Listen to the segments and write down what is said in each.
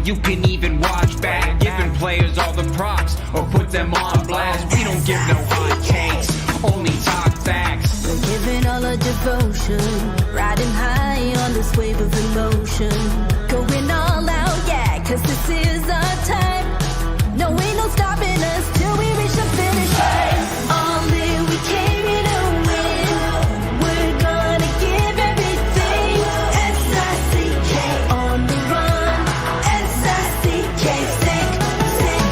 you can even watch back. Giving players all the props or put them on blast. We don't give no hot takes, only talk facts. We're giving all our devotion, riding high on this wave of emotion. Going all out, yeah, cause this is our time. No, ain't no stopping us till we reach the finish line. All in, we came here to win. We're gonna give everything. S-I-C-K on the run. S-I-C-K, sick, sick.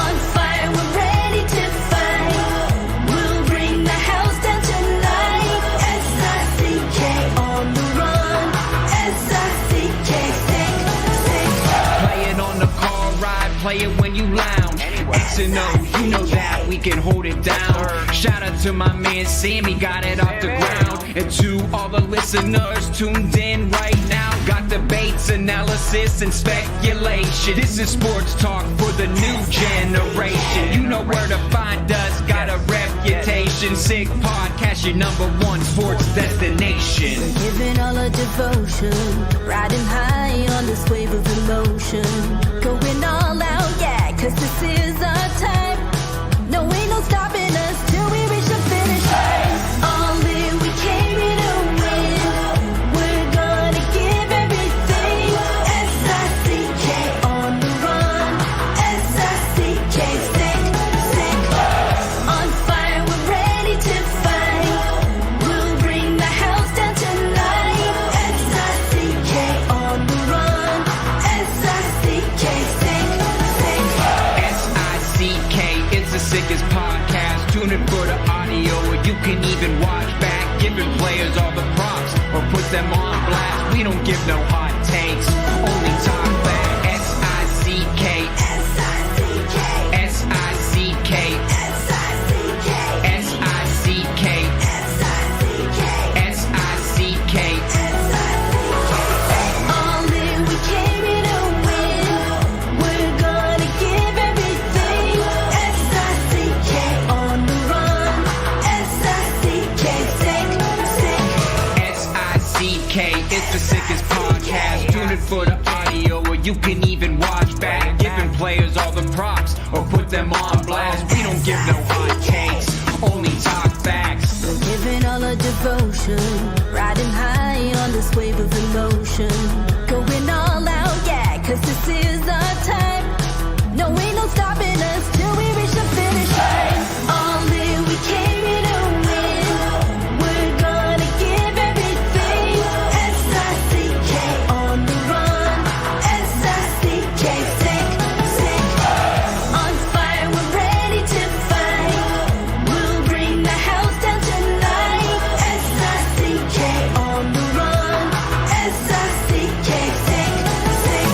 On fire, we're ready to fight. We'll bring the house down tonight. S-I-C-K on the run. S-I-C-K, sick, sick. Play it on the car ride, play it when you lounge. X and O, you know that we can hold it down. Shout out to my man Sammy, got it off the ground. And to all the listeners tuned in right now, got debates, analysis, and speculation. This is sports talk for the new generation. You know where to find us, got a reputation. Sick podcast, your #1 sports destination. Giving all our devotion, riding high on this wave of emotion. Going all out, yeah, cause this is our time. No, ain't no stopping us till we reach the finish line. All in, we came here to win. We're gonna give everything. S-I-C-K on the run. S-I-C-K, sick, sick. On fire, we're ready to fight. We'll bring the house down tonight. S-I-C-K on the run. S-I-C-K, sick, sick. S-I-C-K, it's the sickest podcast. Tune in for the audio, or you can even watch back. Giving players all the props or put them on blast. We don't give no hot takes, only talk back. S-I-C-K, S-I-C-K, S-I-C-K, S-I-C-K, S-I-C-K, S-I-C-K, S-I-C-K. All in, we came here to win. We're gonna give everything. S-I-C-K on the run. S-I-C-K, sick, sick. S-I-C-K, it's the sickest podcast. Tune in for the audio, or you can even watch back. Giving players all the props or put them on blast. We don't give no hot takes, only talk facts. We're giving all our devotion, riding high on this wave of emotion. Going all out, yeah, cause this is our time. No, ain't no stopping us till we reach the finish line. All in, we came here to win. We're gonna give everything. S-I-C-K on the run. S-I-C-K, sick, sick. On fire, we're ready to fight. We'll bring the house down tonight. S-I-C-K on the run. S-I-C-K, sick, sick.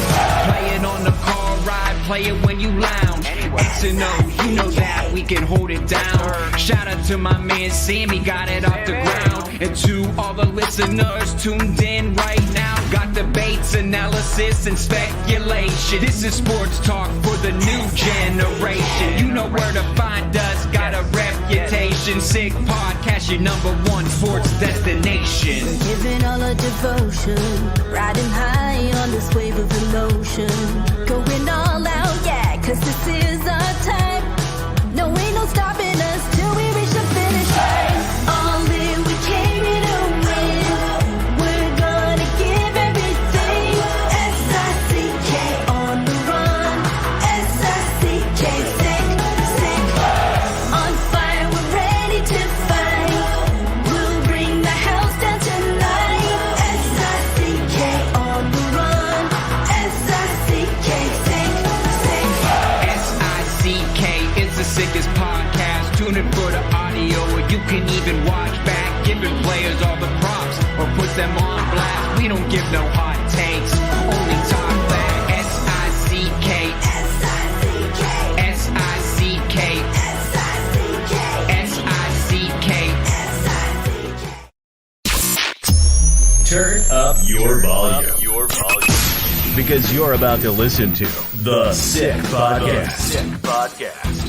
Play it on the car ride, play it when you lounge. X and O, you know that we can hold it down. Shout out to my man Sammy, got it off the ground. And to all the listeners tuned in right now, got debates, analysis, and speculation. This is sports talk for the new generation. You know where to find us, got a reputation. Sick podcast, your #1 sports destination. Giving all our devotion, riding high on this wave of emotion. Going all out, yeah, cause this is our time. No, ain't no stopping us till we reach the finish line. All in, we came here to win. We're gonna give everything. S-I-C-K on the run. S-I-C-K, sick, sick. On fire, we're ready to fight. We'll bring the house down tonight. S-I-C-K on the run. S-I-C-K, sick, sick. S-I-C-K, it's the sickest podcast. Tune in for the audio, or you can even watch back. Giving players all the props or put them on blast. We don't give no hot takes, only talk back. S-I-C-K, S-I-C-K, S-I-C-K, S-I-C-K, S-I-C-K. S-I-C-K. Turn up your volume. Because you're about to listen to The Sick Podcast.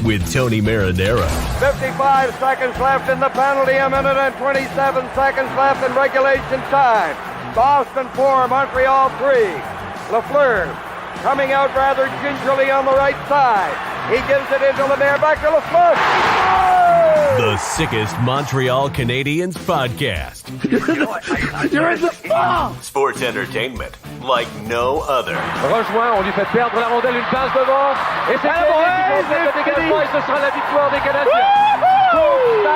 With Tony Marinaro. 55 seconds left in the penalty, a minute and 27 seconds left in regulation time. Boston 4, Montreal 3. Lafleur coming out rather gingerly on the right side. He gives it into Lemaire, back to Lafleur. Oh! The sickest Montreal Canadiens podcast. You're in the ball! Sports entertainment like no other. Rejoint, on lui fait perdre la rondelle, une passe devant. Et c'est le dégagement et ce sera la victoire des Canadiens.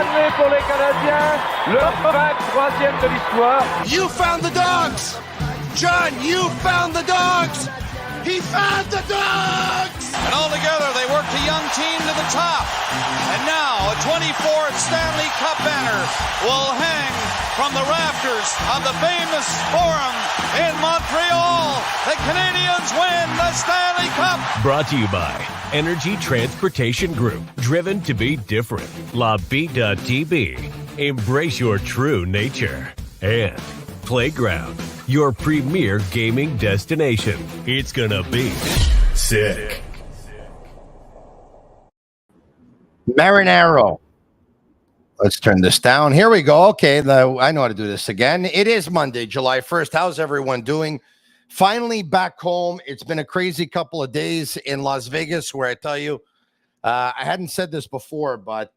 Stanley pour les Canadiens, le 23e de l'histoire. You found the dogs! John, you found the dogs! He found the dogs! And all together, they worked a young team to the top. And now, a 24th Stanley Cup banner will hang from the rafters of the famous Forum in Montreal. The Canadiens win the Stanley Cup! Brought to you by Energy Transportation Group. Driven to be different. La Vida TB. Embrace your true nature. And Playground, your premier gaming destination. It's gonna be sick. Marinaro. Let's turn this down. Here we go. Okay, I know how to do this again. It is Monday, July 1st. How's everyone doing? Finally back home. It's been a crazy couple of days in Las Vegas where I tell you, I hadn't said this before, but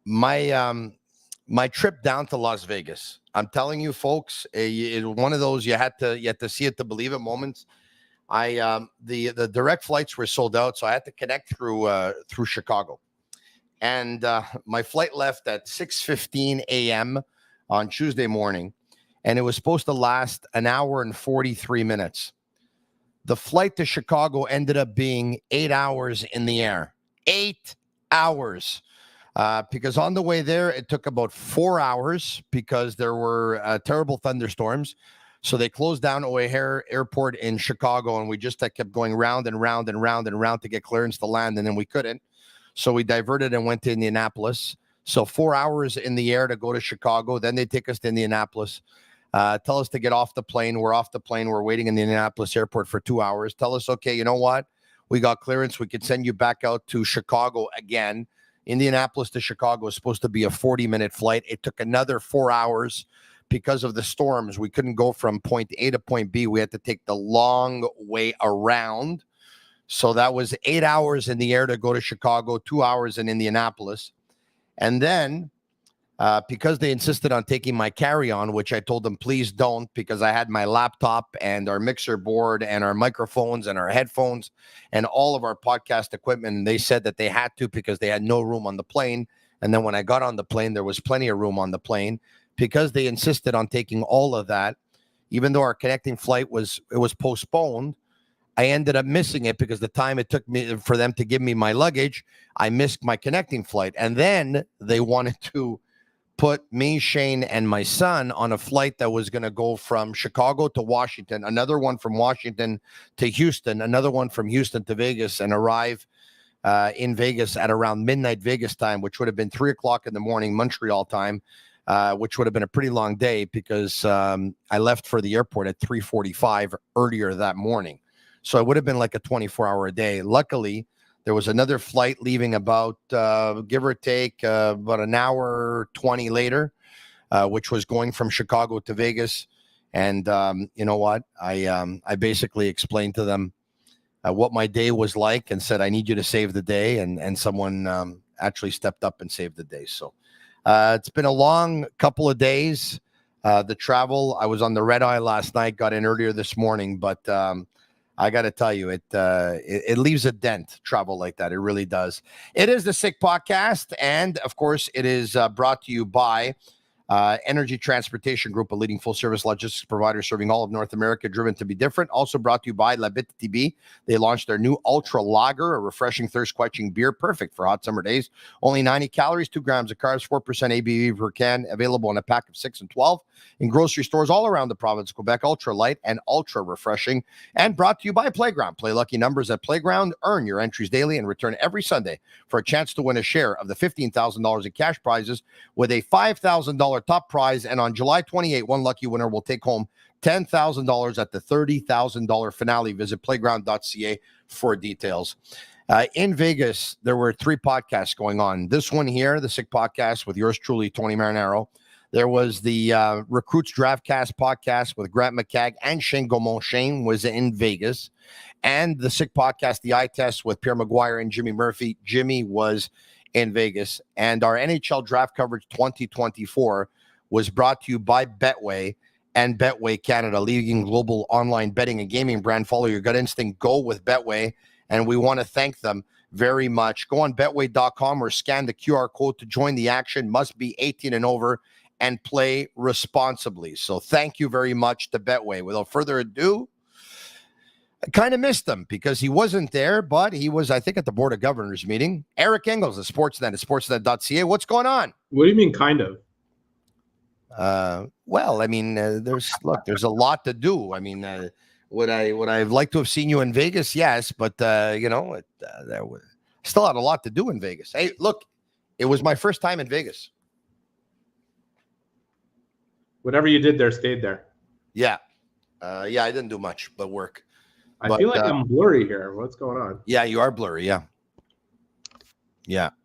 my trip down to Las Vegas, I'm telling you folks, one of those you had to see it to believe it moments. The direct flights were sold out, so I had to connect through Chicago. And my flight left at 6:15 a.m. on Tuesday morning, and it was supposed to last an hour and 43 minutes. The flight to Chicago ended up being 8 hours in the air. 8 hours. Because on the way there, it took about 4 hours because there were terrible thunderstorms. So they closed down O'Hare Airport in Chicago, and we just kept going round and round and round and round to get clearance to land, and then we couldn't. So we diverted and went to Indianapolis. So 4 hours in the air to go to Chicago. Then they take us to Indianapolis. Tell us to get off the plane. We're off the plane. We're waiting in the Indianapolis airport for 2 hours. Tell us, okay, you know what? We got clearance. We could send you back out to Chicago again. Indianapolis to Chicago is supposed to be a 40-minute flight. It took another 4 hours because of the storms. We couldn't go from point A to point B. We had to take the long way around. So that was 8 hours in the air to go to Chicago, 2 hours in Indianapolis. And then because they insisted on taking my carry-on, which I told them, please don't, because I had my laptop and our mixer board and our microphones and our headphones and all of our podcast equipment. And they said that they had to because they had no room on the plane. And then when I got on the plane, there was plenty of room on the plane. Because they insisted on taking all of that, even though our connecting flight was postponed, I ended up missing it because the time it took me for them to give me my luggage, I missed my connecting flight. And then they wanted to put me, Shane, and my son on a flight that was going to go from Chicago to Washington, another one from Washington to Houston, another one from Houston to Vegas, and arrive in Vegas at around midnight Vegas time, which would have been 3 o'clock in the morning Montreal time, which would have been a pretty long day because I left for the airport at 3:45 earlier that morning. So it would have been like a 24-hour day. Luckily, there was another flight leaving about, give or take, about an hour 20 later, which was going from Chicago to Vegas. And you know what? I basically explained to them what my day was like and said, I need you to save the day. And someone actually stepped up and saved the day. So it's been a long couple of days. The travel, I was on the red eye last night, got in earlier this morning, but I got to tell you, it leaves a dent, travel like that. It really does. It is the Sick Podcast. And of course, it is brought to you by Energy Transportation Group, a leading full-service logistics provider serving all of North America, driven to be different. Also brought to you by Bittt Tibi. They launched their new Ultra Lager, a refreshing, thirst-quenching beer, perfect for hot summer days. Only 90 calories, 2 grams of carbs, 4% ABV per can, available in a pack of 6 and 12 in grocery stores all around the province of Quebec. Ultra light and ultra refreshing. And brought to you by Playground. Play lucky numbers at Playground. Earn your entries daily and return every Sunday for a chance to win a share of the $15,000 in cash prizes with a $5,000 top prize. And on July 28, one lucky winner will take home $10,000 at the $30,000 finale. Visit playground.ca for details. In Vegas, there were 3 podcasts going on. This one here, the Sick Podcast with yours truly, Tony Marinaro. There was the Recruits Draftcast podcast with Grant McCagg and Shane Gaumont. Shane was in Vegas. And the Sick podcast, The Eye Test with Pierre Maguire and Jimmy Murphy. Jimmy was in Vegas. And our NHL Draft Coverage 2024 was brought to you by Betway and Betway Canada, leading global online betting and gaming brand. Follow your gut instinct. Go with Betway. And we want to thank them very much. Go on betway.com or scan the QR code to join the action. Must be 18 and over and play responsibly. So thank you very much to Betway. Without further ado, I kind of missed him because he wasn't there, but he was, I think, at the Board of Governors meeting. Eric Engels of Sportsnet at sportsnet.ca. What's going on? What do you mean, kind of? Well, I mean, there's a lot to do. I mean, would I like to have seen you in Vegas? Yes, but there was still had a lot to do in Vegas. Hey, look, it was my first time in Vegas. Whatever you did there stayed there. Yeah. I didn't do much but work. I feel like I'm blurry here. What's going on? Yeah, you are blurry. Yeah,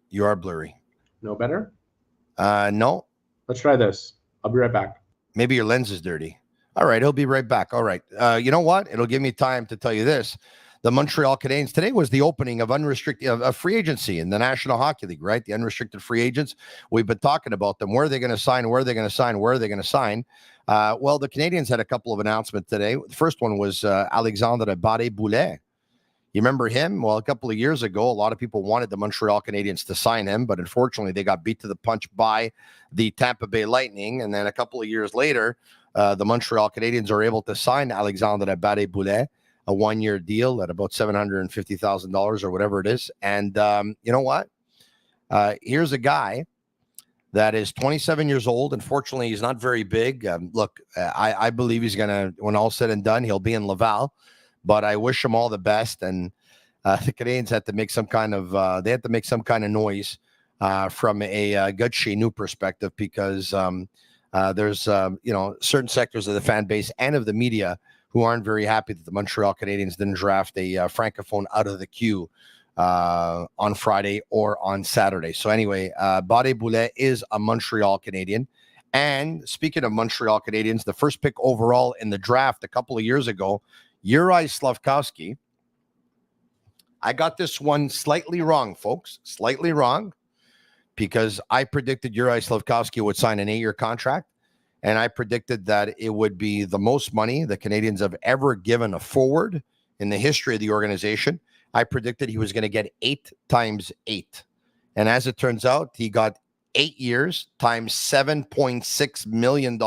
you are blurry. No better? No. Let's try this. I'll be right back. Maybe your lens is dirty. All right, he'll be right back. All right. You know what? It'll give me time to tell you this. The Montreal Canadiens, today was the opening of unrestricted free agency in the National Hockey League, right? The unrestricted free agents. We've been talking about them. Where are they going to sign? Where are they going to sign? Where are they going to sign? Well, the Canadiens had a couple of announcements today. The first one was Alex Barré-Boulet. You remember him? Well, a couple of years ago, a lot of people wanted the Montreal Canadiens to sign him, but unfortunately, they got beat to the punch by the Tampa Bay Lightning. And then a couple of years later, the Montreal Canadiens are able to sign Alex Barré-Boulet, a one-year deal at about $750,000 or whatever it is. And you know what? Here's a guy that is 27 years old. Unfortunately, he's not very big. Look, I believe he's going to, when all's said and done, he'll be in Laval. But I wish him all the best. And the Canadiens had to make some kind of noise from a gut chez nous perspective, because there's certain sectors of the fan base and of the media who aren't very happy that the Montreal Canadiens didn't draft a francophone out of the queue on Friday or on Saturday. So anyway, Barré-Boulet is a Montreal Canadien. And speaking of Montreal Canadiens, the first pick overall in the draft a couple of years ago, Juraj Slafkovsky. I got this one slightly wrong, folks. Slightly wrong, because I predicted Juraj Slafkovsky would sign an 8-year contract. And I predicted that it would be the most money the Canadiens have ever given a forward in the history of the organization. I predicted he was going to get 8 times 8. And as it turns out, he got 8 years times $7.6 million.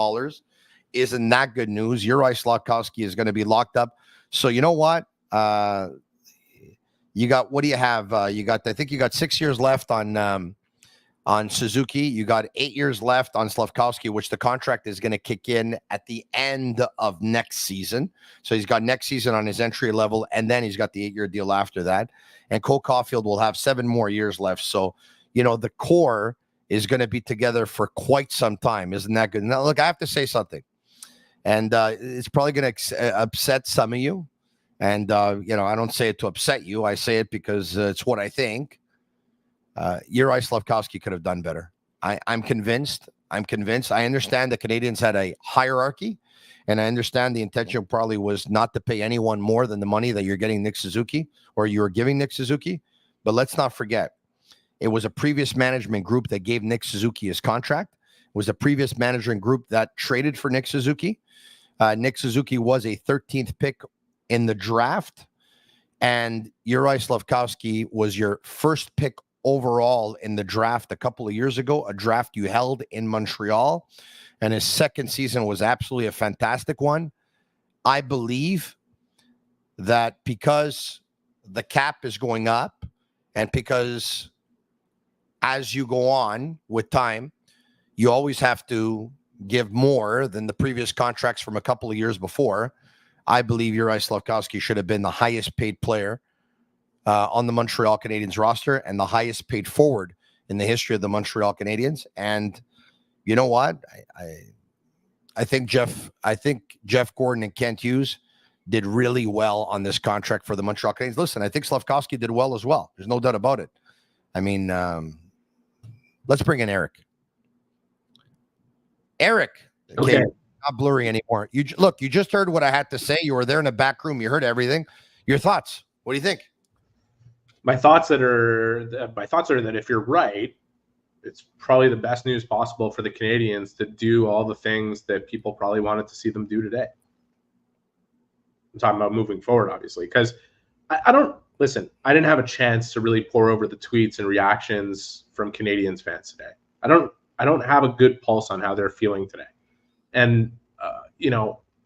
Isn't that good news? Juraj Slafkovsky is going to be locked up. So you know what? You got, what do you have? I think you got 6 years left on Suzuki. You got 8 years left on Slafkovsky, which the contract is going to kick in at the end of next season. So he's got next season on his entry level, and then he's got the 8-year deal after that. And Cole Caulfield will have 7 more years left. So, the core is going to be together for quite some time. Isn't that good? Now, look, I have to say something. And it's probably going to upset some of you. And, I don't say it to upset you. I say it because it's what I think. Juraj Slafkovsky could have done better. I'm convinced. I understand the Canadiens had a hierarchy, and I understand the intention probably was not to pay anyone more than the money that you're getting Nick Suzuki, or you're giving Nick Suzuki. But let's not forget, it was a previous management group that gave Nick Suzuki his contract. It was a previous management group that traded for Nick Suzuki. Nick Suzuki was a 13th pick in the draft, and Juraj Slafkovsky was your first pick overall in the draft a couple of years ago, a draft you held in Montreal, and his second season was absolutely a fantastic one. I believe that because the cap is going up, and because as you go on with time, you always have to give more than the previous contracts from a couple of years before. I believe Juraj Slafkovsky should have been the highest paid player on the Montreal Canadiens roster and the highest paid forward in the history of the Montreal Canadiens. And you know what? I think Jeff Gordon and Kent Hughes did really well on this contract for the Montreal Canadiens. Listen, I think Slafkovsky did well as well. There's no doubt about it. I mean, let's bring in Eric. Eric. Okay. Not blurry anymore. You just heard what I had to say. You were there in the back room. You heard everything. Your thoughts? What do you think? My thoughts are that if you're right, it's probably the best news possible for the Canadiens to do all the things that people probably wanted to see them do today. I'm talking about moving forward, obviously, because I didn't have a chance to really pour over the tweets and reactions from Canadiens fans today. I don't have a good pulse on how they're feeling today. And,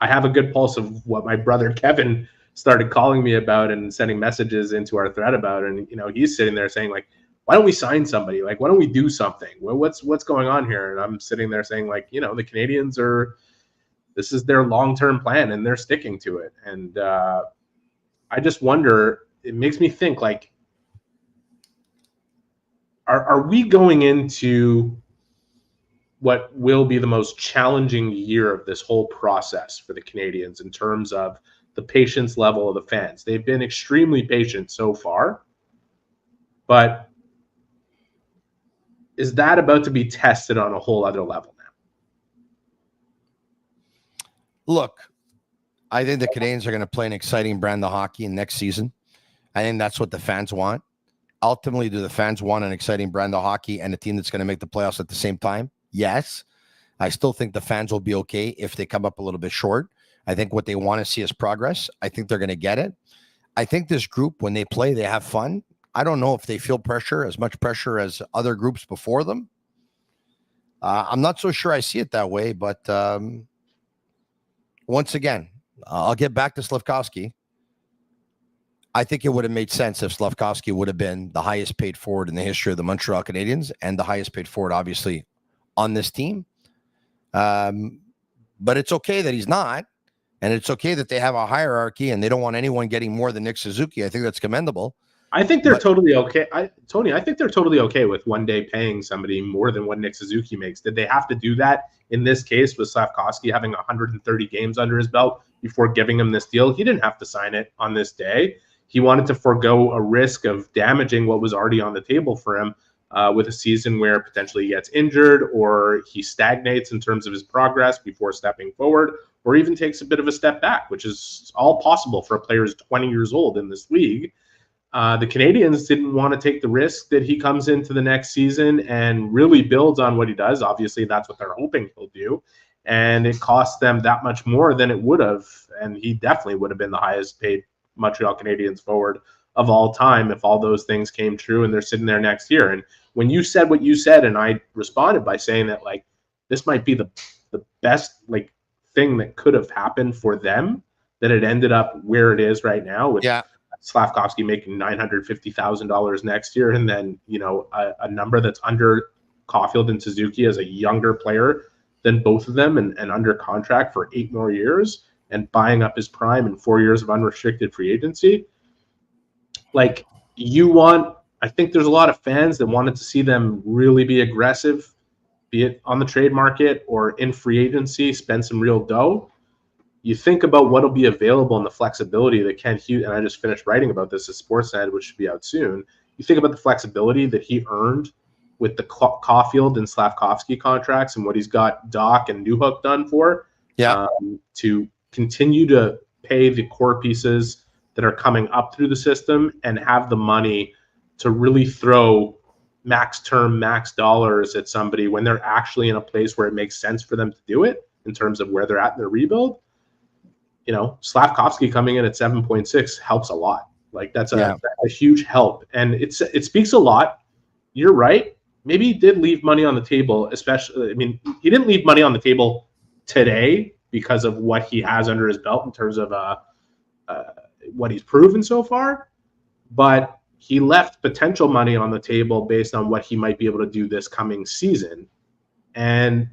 I have a good pulse of what my brother Kevin started calling me about and sending messages into our thread about. And, he's sitting there saying, like, why don't we sign somebody? Like, why don't we do something? Well, what's going on here? And I'm sitting there saying, like, the Canadiens this is their long-term plan and they're sticking to it. And I just wonder, it makes me think, like, are we going into what will be the most challenging year of this whole process for the Canadiens in terms of the patience level of the fans? They've been extremely patient so far, but is that about to be tested on a whole other level now? Look, I think the Canadiens are going to play an exciting brand of hockey next season. I think that's what the fans want. Ultimately, do the fans want an exciting brand of hockey and a team that's going to make the playoffs at the same time? Yes. I still think the fans will be okay if they come up a little bit short. I think what they want to see is progress. I think they're going to get it. I think this group, when they play, they have fun. I don't know if they feel pressure, as much pressure as other groups before them. I'm not so sure I see it that way, but once again, I'll get back to Slafkovsky. I think it would have made sense if Slafkovsky would have been the highest paid forward in the history of the Montreal Canadiens and the highest paid forward, obviously, on this team. But it's okay that he's not. And it's okay that they have a hierarchy and they don't want anyone getting more than Nick Suzuki. I think that's commendable. I think they're totally okay. Tony, I think they're totally okay with one day paying somebody more than what Nick Suzuki makes. Did they have to do that in this case with Slafkovsky having 130 games under his belt before giving him this deal? He didn't have to sign it on this day. He wanted to forego a risk of damaging what was already on the table for him with a season where potentially he gets injured or he stagnates in terms of his progress before stepping forward, or even takes a bit of a step back, which is all possible for a player who's 20 years old in this league. The Canadiens didn't want to take the risk that he comes into the next season and really builds on what he does. Obviously, that's what they're hoping he'll do. And it cost them that much more than it would have. And he definitely would have been the highest paid Montreal Canadiens forward of all time if all those things came true and they're sitting there next year. And when you said what you said, and I responded by saying that, like, this might be the best, like, thing that could have happened for them, that it ended up where it is right now with Slafkovsky making $950,000 next year, and then a number that's under Caulfield and Suzuki as a younger player than both of them, and under contract for 8 more years, and buying up his prime in 4 years of unrestricted free agency. Like, I think there's a lot of fans that wanted to see them really be aggressive, be it on the trade market or in free agency, spend some real dough. You think about what'll be available and the flexibility that Ken Hughes, and I just finished writing about this at Sportsnet, which should be out soon. You think about the flexibility that he earned with the Caulfield and Slafkovsky contracts and what he's got Doc and Newhook done for, to continue to pay the core pieces that are coming up through the system and have the money to really throw max term, max dollars at somebody when they're actually in a place where it makes sense for them to do it in terms of where they're at in their rebuild. Slafkovsky coming in at 7.6 helps a lot. Like, that's a huge help. And it speaks a lot. You're right. Maybe he did leave money on the table, especially, he didn't leave money on the table today because of what he has under his belt in terms of what he's proven so far, but he left potential money on the table based on what he might be able to do this coming season. And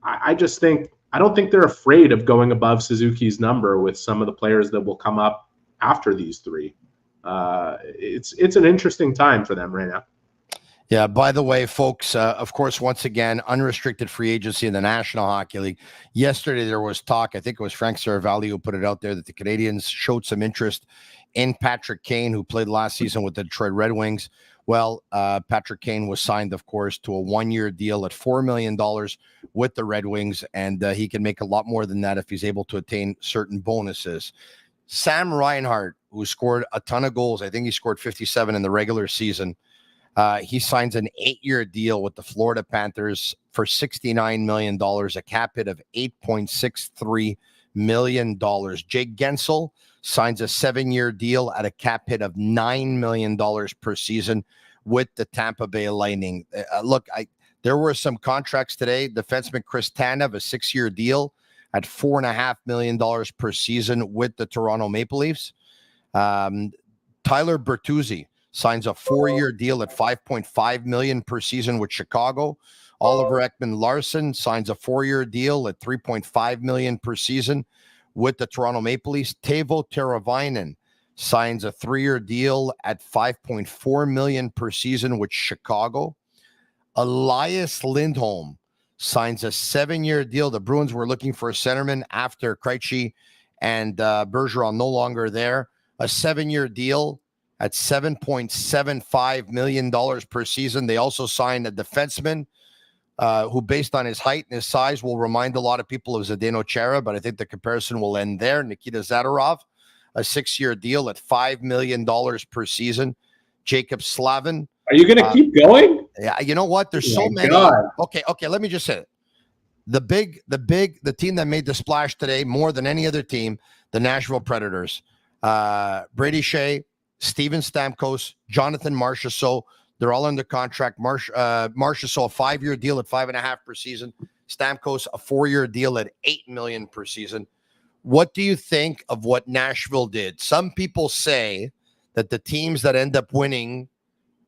I don't think they're afraid of going above Suzuki's number with some of the players that will come up after these three. It's an interesting time for them right now. Yeah, by the way, folks, of course, once again, unrestricted free agency in the National Hockey League. Yesterday, there was talk, I think it was Frank Saravalli who put it out there, that the Canadiens showed some interest in Patrick Kane, who played last season with the Detroit Red Wings. Well, Patrick Kane was signed, of course, to a 1-year deal at $4 million with the Red Wings, and he can make a lot more than that if he's able to attain certain bonuses. Sam Reinhart, who scored a ton of goals, I think he scored 57 in the regular season. He signs an 8-year deal with the Florida Panthers for $69 million, a cap hit of $8.63 million. Jake Gensel signs a 7-year deal at a cap hit of $9 million per season with the Tampa Bay Lightning. There were some contracts today. Defenseman Chris Tanev, a 6-year deal at $4.5 million per season with the Toronto Maple Leafs. Tyler Bertuzzi signs a 4-year deal at $5.5 million per season with Chicago. Oliver Ekman-Larsson signs a 4-year deal at $3.5 million per season with the Toronto Maple Leafs. Teuvo Teravainen signs a 3-year deal at $5.4 million per season with Chicago. Elias Lindholm signs a 7-year deal. The Bruins were looking for a centerman after Krejci and Bergeron no longer there. A 7-year deal at $7.75 million per season. They also signed a defenseman who, based on his height and his size, will remind a lot of people of Zdeno Chara, but I think the comparison will end there. Nikita Zadorov, a 6-year deal at $5 million per season. Jacob Slavin. Are you going to keep going? Yeah, you know what? There's so many. God. Okay. Let me just say it. The team that made the splash today more than any other team, the Nashville Predators. Brady Shea, Steven Stamkos, Jonathan Marchessault. They're all under contract. Marchessault, a 5-year deal at $5.5 million per season. Stamkos, a 4-year deal at $8 million per season. What do you think of what Nashville did? Some people say that the teams that end up winning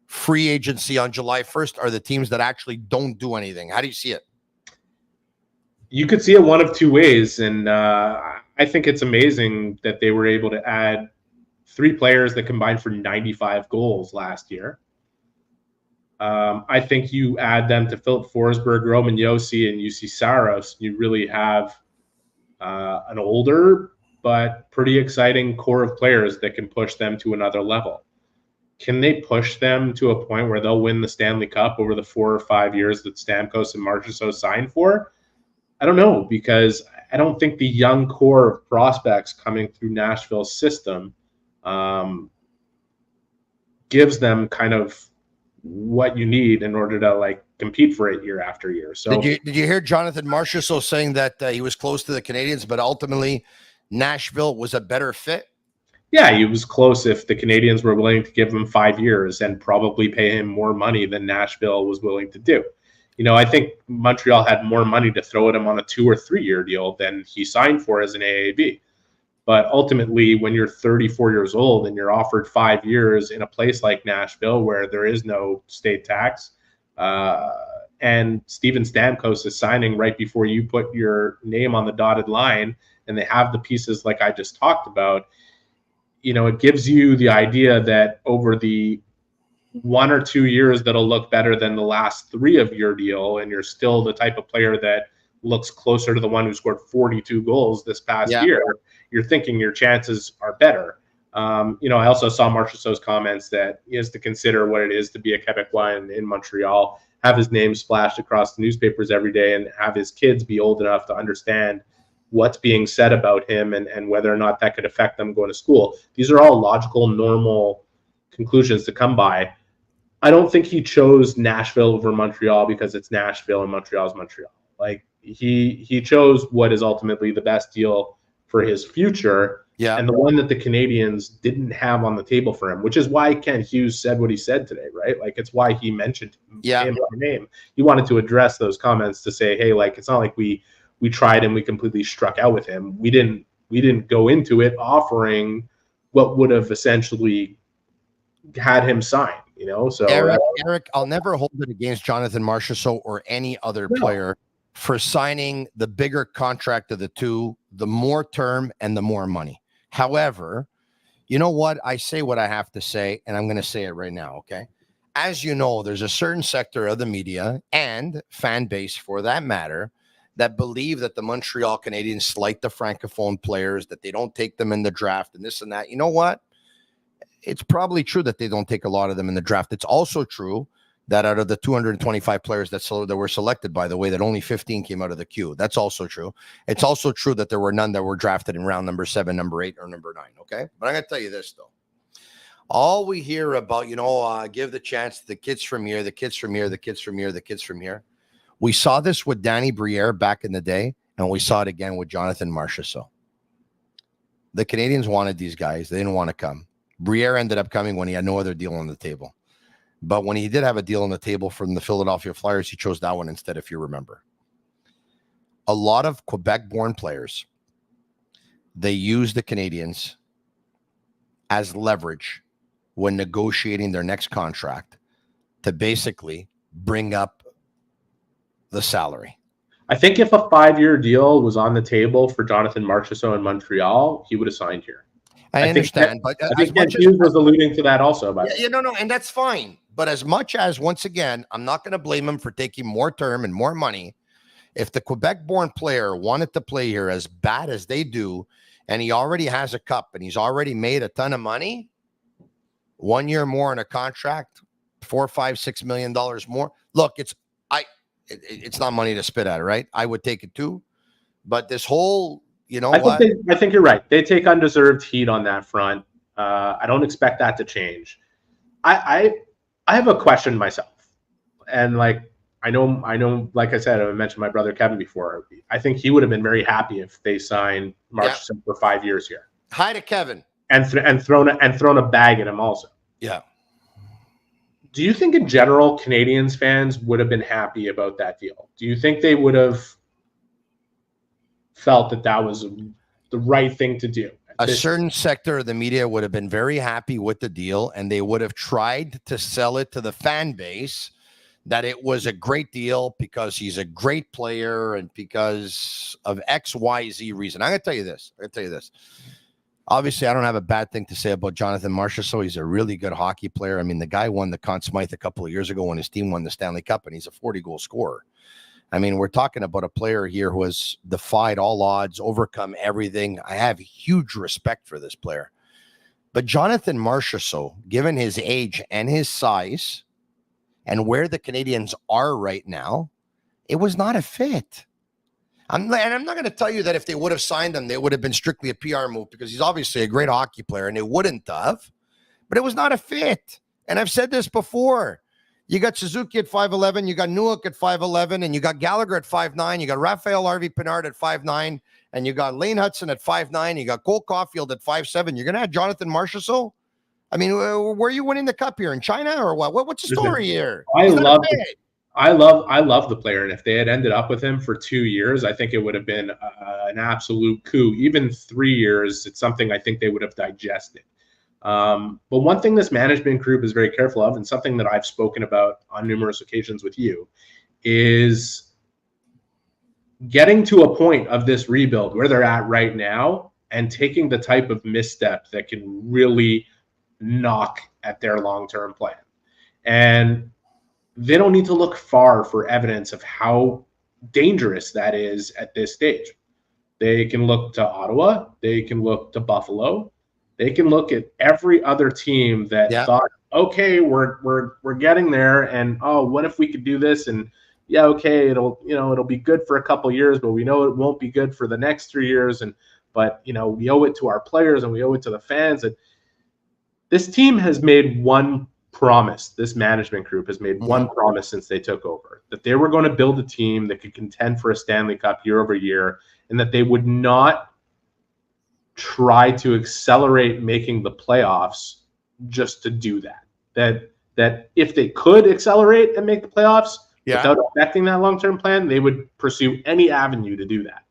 free agency on July 1st are the teams that actually don't do anything. How do you see it? You could see it one of two ways, and I think it's amazing that they were able to add 3 players that combined for 95 goals last year. I think you add them to Philip Forsberg, Roman Josi, and UC Saros. You really have an older but pretty exciting core of players that can push them to another level. Can they push them to a point where they'll win the Stanley Cup over the 4 or 5 years that Stamkos and Marchessault signed for? I don't know, because I don't think the young core of prospects coming through Nashville's system gives them kind of what you need in order to compete for it year after year. So did you hear Jonathan Marchessault saying that he was close to the Canadiens, but ultimately Nashville was a better fit? Yeah, he was close if the Canadiens were willing to give him 5 years and probably pay him more money than Nashville was willing to do. I think Montreal had more money to throw at him on a 2 or 3 year deal than he signed for as an AAB. But ultimately, when you're 34 years old and you're offered 5 years in a place like Nashville where there is no state tax, and Steven Stamkos is signing right before you put your name on the dotted line, and they have the pieces like I just talked about, it gives you the idea that over the 1 or 2 years that'll look better than the last 3 of your deal, and you're still the type of player that looks closer to the one who scored 42 goals this past year, you're thinking your chances are better. I also saw Marchessault's comments that he has to consider what it is to be a Quebecois in Montreal, have his name splashed across the newspapers every day, and have his kids be old enough to understand what's being said about him and whether or not that could affect them going to school. These are all logical, normal conclusions to come by. I don't think he chose Nashville over Montreal because it's Nashville and Montreal's Montreal. He chose what is ultimately the best deal for his future, and the one that the Canadiens didn't have on the table for him, which is why Ken Hughes said what he said today, right? It's why he mentioned him by name. He wanted to address those comments to say, hey, it's not like we tried and we completely struck out with him. We didn't go into it offering what would have essentially had him sign, So Eric, I'll never hold it against Jonathan Marchessault or any other player for signing the bigger contract of the two, the more term and the more money. However, you know what? I say what I have to say, and I'm going to say it right now, okay? As you know, there's a certain sector of the media and fan base, for that matter, that believe that the Montreal Canadiens slight the Francophone players, that they don't take them in the draft and this and that. You know what? it's probably true that they don't take a lot of them in the draft. It's also true that out of the 225 players that were selected, by the way, that only 15 came out of the queue. That's also true. It's also true that there were none that were drafted in round number 7, number 8, or number 9. Okay, but I'm going to tell you this though. All we hear about, give the chance to the kids from here, the kids from here, the kids from here, the kids from here. We saw this with Danny Briere back in the day, and we saw it again with Jonathan Marchessault. The Canadiens wanted these guys. They didn't want to come. Briere ended up coming when he had no other deal on the table. But when he did have a deal on the table from the Philadelphia Flyers, he chose that one instead, if you remember. A lot of Quebec-born players, they use the Canadiens as leverage when negotiating their next contract to basically bring up the salary. I think if a 5-year deal was on the table for Jonathan Marchessault in Montreal, he would have signed here. I understand, but I think Hughes was alluding to that also. And that's fine. But as much as, once again, I'm not going to blame him for taking more term and more money. If the Quebec-born player wanted to play here as bad as they do, and he already has a cup and he's already made a ton of money, 1 year more in a contract, $4, $5, $6 million more. Look, it's not money to spit at, right? I would take it too. But this whole, I think you're right. They take undeserved heat on that front. I don't expect that to change. I have a question myself, and I know, like I said, I mentioned my brother Kevin before. I think he would have been very happy if they signed Marchessault for 5 years here. Hi to Kevin. And thrown a bag at him also. Yeah. Do you think in general Canadiens fans would have been happy about that deal? Do you think they would have felt that was the right thing to do? A certain sector of the media would have been very happy with the deal, and they would have tried to sell it to the fan base that it was a great deal because he's a great player and because of X, Y, Z reason. I'm going to tell you this. Obviously, I don't have a bad thing to say about Jonathan Marchessault. He's a really good hockey player. I mean, the guy won the Conn Smythe a couple of years ago when his team won the Stanley Cup, and he's a 40-goal scorer. I mean, we're talking about a player here who has defied all odds, overcome everything. I have huge respect for this player. But Jonathan Marchessault, given his age and his size and where the Canadiens are right now, it was not a fit. I'm not going to tell you that if they would have signed him, they would have been strictly a PR move because he's obviously a great hockey player and they wouldn't have. But it was not a fit. And I've said this before. You got Suzuki at 5'11", you got Newhook at 5'11", and you got Gallagher at 5'9", you got Raphael Harvey-Pinard at 5'9", and you got Lane Hudson at 5'9", you got Cole Caulfield at 5'7". You're going to have Jonathan Marchessault? I mean, where are you winning the cup here? In China or what? What's the story here? I love the player, and if they had ended up with him for 2 years, I think it would have been an absolute coup. Even 3 years, it's something I think they would have digested. But one thing this management group is very careful of, and something that I've spoken about on numerous occasions with you, is getting to a point of this rebuild where they're at right now and taking the type of misstep that can really knock at their long-term plan. And they don't need to look far for evidence of how dangerous that is at this stage. They can look to Ottawa. They can look to Buffalo. They can look at every other team that thought, okay, we're getting there, and what if we could do this? And okay, it'll be good for a couple of years, but we know it won't be good for the next 3 years. But we owe it to our players and we owe it to the fans. And this team has made one promise. This management group has made one promise since they took over, that they were going to build a team that could contend for a Stanley Cup year over year, and that they would not try to accelerate making the playoffs just to do that. That if they could accelerate and make the playoffs without affecting that long-term plan, they would pursue any avenue to do that,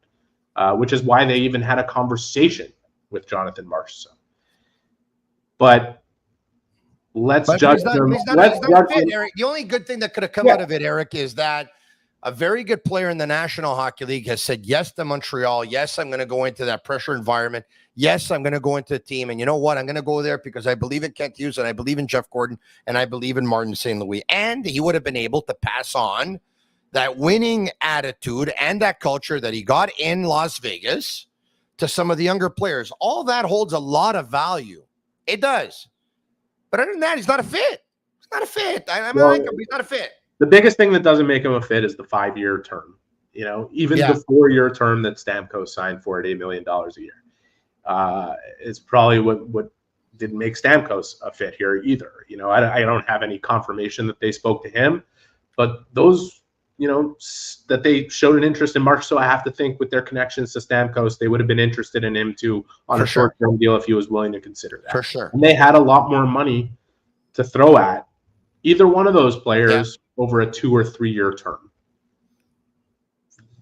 which is why they even had a conversation with Jonathan Marchessault. But let's judge them. Eric. The only good thing that could have come out of it, Eric, is that a very good player in the National Hockey League has said yes to Montreal. Yes, I'm going to go into that pressure environment. Yes, I'm going to go into a team. And you know what? I'm going to go there because I believe in Kent Hughes and I believe in Jeff Gordon and I believe in Martin St. Louis. And he would have been able to pass on that winning attitude and that culture that he got in Las Vegas to some of the younger players. All that holds a lot of value. It does. But other than that, he's not a fit. He's not a fit. I like him, but he's not a fit. The biggest thing that doesn't make him a fit is the 5-year term. Even the 4-year term that Stamkos signed for at $8 million a year is probably what didn't make Stamkos a fit here either. I don't have any confirmation that they spoke to him, but those, that they showed an interest in Marchessault, I have to think with their connections to Stamkos, they would have been interested in him too on a short-term deal if he was willing to consider that. For sure. And they had a lot more money to throw at either one of those players over a 2 or 3 year term.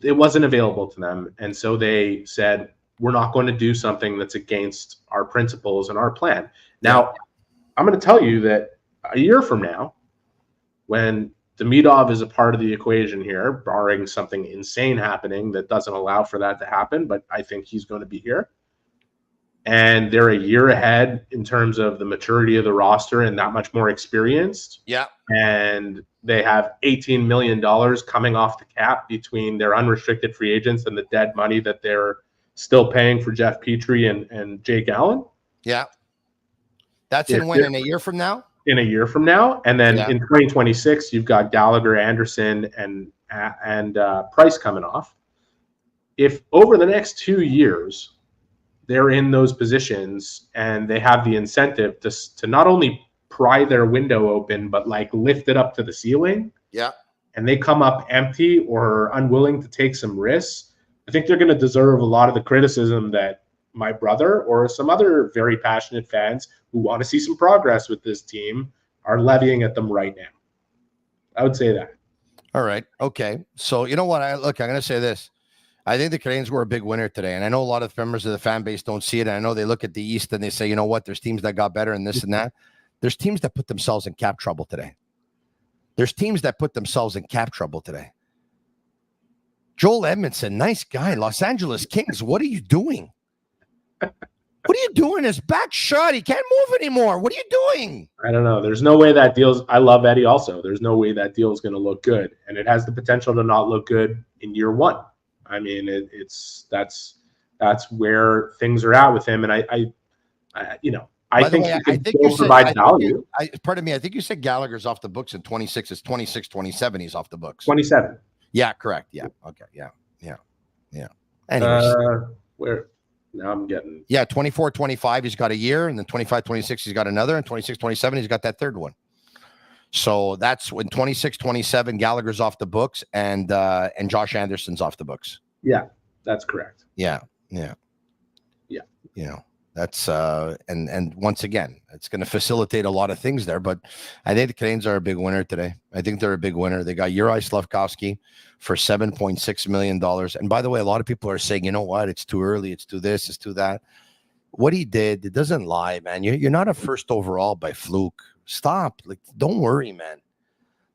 It wasn't available to them. And so they said, we're not going to do something that's against our principles and our plan. Now, I'm going to tell you that a year from now, when Demidov is a part of the equation here, barring something insane happening that doesn't allow for that to happen, but I think he's going to be here. And they're a year ahead in terms of the maturity of the roster and that much more experienced. Yeah. And they have $18 million coming off the cap between their unrestricted free agents and the dead money that they're still paying for Jeff Petrie and Jake Allen. Yeah. That's in a year from now? In a year from now. And then in 2026, you've got Gallagher, Anderson, and Price coming off. If over the next 2 years they're in those positions and they have the incentive to not only pry their window open, but lift it up to the ceiling. Yeah. And they come up empty or unwilling to take some risks, I think they're going to deserve a lot of the criticism that my brother or some other very passionate fans who want to see some progress with this team are levying at them right now. I would say that. All right. Okay. So you know what? I'm going to say this. I think the Canadiens were a big winner today. And I know a lot of members of the fan base don't see it. And I know they look at the East and they say, you know what? There's teams that got better and this and that. There's teams that put themselves in cap trouble today. Joel Edmondson, nice guy. Los Angeles Kings, what are you doing? What are you doing? His back shot. He can't move anymore. What are you doing? I don't know. There's no way that deal's – I love Eddie also. There's no way that deal is going to look good. And it has the potential to not look good in year one. I mean, that's where things are at with him. And I think he can still provide value. Pardon me. I think you said Gallagher's off the books in 26. It's 26, 27. He's off the books. 27. Yeah, correct. Yeah. Okay. Yeah. Anyways. Where now I'm getting. Yeah, 24, 25, he's got a year. And then 25, 26, he's got another. And 26, 27, he's got that third one. So that's when 26, 27, Gallagher's off the books and Josh Anderson's off the books. Yeah, that's correct. Yeah. That's and once again, it's going to facilitate a lot of things there. But I think the Canadiens are a big winner today. I think they're a big winner. They got Juraj Slafkovsky for $7.6 million. And by the way, a lot of people are saying, you know what? It's too early. It's too this. It's too that. What he did, it doesn't lie, man. You're not a first overall by fluke. Stop. Don't worry, man.